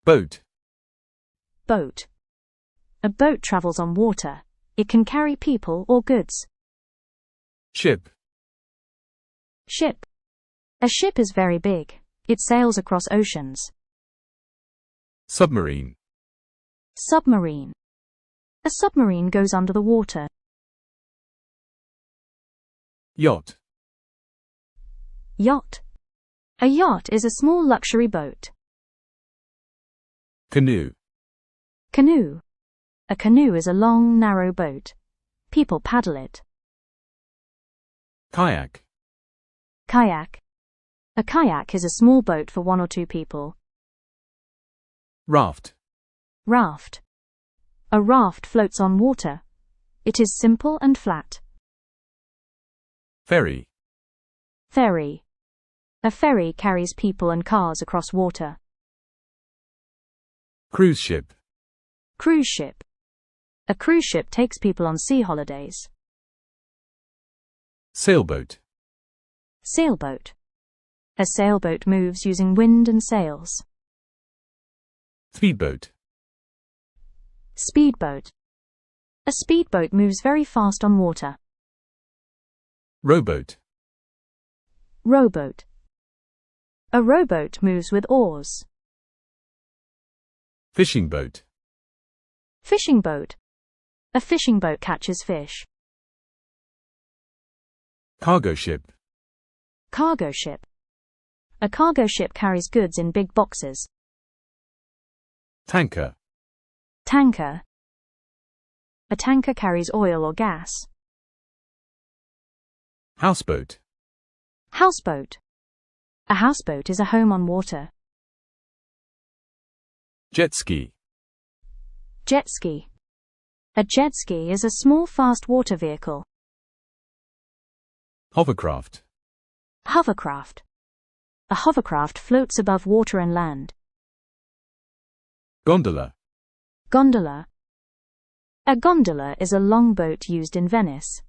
Boat. Boat. A boat travels on water. It can carry people or goods. Ship. Ship. A ship is very big. It sails across oceans. Submarine. Submarine. A submarine goes under the water. Yacht. Yacht. A yacht is a small luxury boat. Canoe. Canoe. A canoe is a long, narrow boat. People paddle it. Kayak. Kayak. A kayak is a small boat for 1 or 2 people. Raft. Raft. A raft floats on water. It is simple and flat. Ferry. Ferry. A ferry carries people and cars across water. Cruise ship. Cruise ship. A cruise ship takes people on sea holidays. Sailboat. Sailboat. A sailboat moves using wind and sails. Speedboat. Speedboat. A speedboat moves very fast on water. Rowboat. Rowboat. A rowboat moves with oars. Fishing boat. Fishing boat. A fishing boat catches fish. Cargo ship. Cargo ship. A cargo ship carries goods in big boxes. Tanker. Tanker. A tanker carries oil or gas. Houseboat. Houseboat. A houseboat is a home on water. Jet ski. Jet ski. A jet ski is a small fast water vehicle. Hovercraft. Hovercraft. A hovercraft floats above water and land. Gondola. Gondola. A gondola is a long boat used in Venice.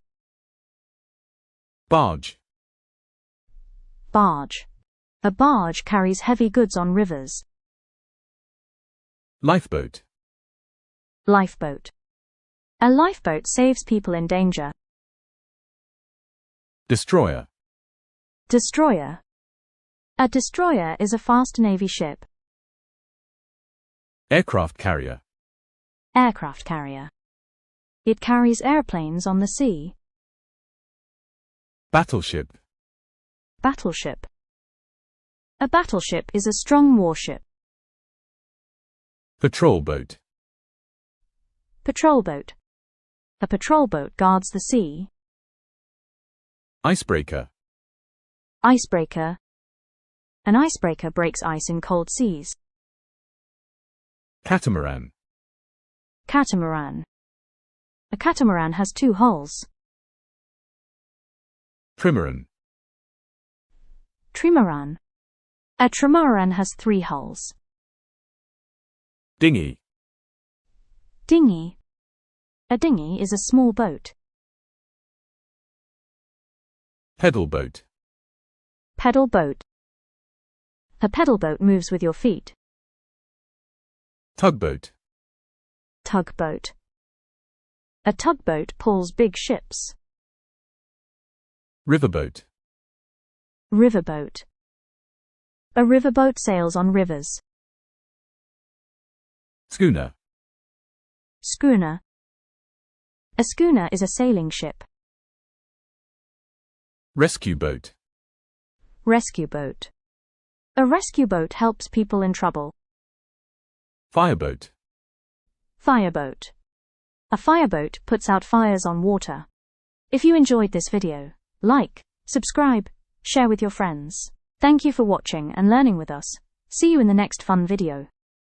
Barge. Barge. A barge carries heavy goods on rivers. Lifeboat. Lifeboat. A lifeboat saves people in danger. Destroyer. Destroyer. A destroyer is a fast navy ship. Aircraft carrier. Aircraft carrier. It carries airplanes on the sea. Battleship. Battleship. A battleship is a strong warship. Patrol boat. Patrol boat. A patrol boat guards the sea. Icebreaker. Icebreaker. An icebreaker breaks ice in cold seas. Catamaran. Catamaran. A catamaran has 2 hulls. Trimaran. Trimaran. A trimaran has 3 hulls. Dinghy. Dinghy. A dinghy is a small boat. Pedal boat. Pedal boat. A pedal boat moves with your feet. Tugboat. Tugboat. A tugboat pulls big ships. Riverboat. Riverboat. A riverboat sails on rivers. Schooner. Schooner. A schooner is a sailing ship. Rescue boat. Rescue boat. A rescue boat helps people in trouble. Fireboat. Fireboat. A fireboat puts out fires on water. If you enjoyed this video, like, subscribe, share with your friends. Thank you for watching and learning with us. See you in the next fun video.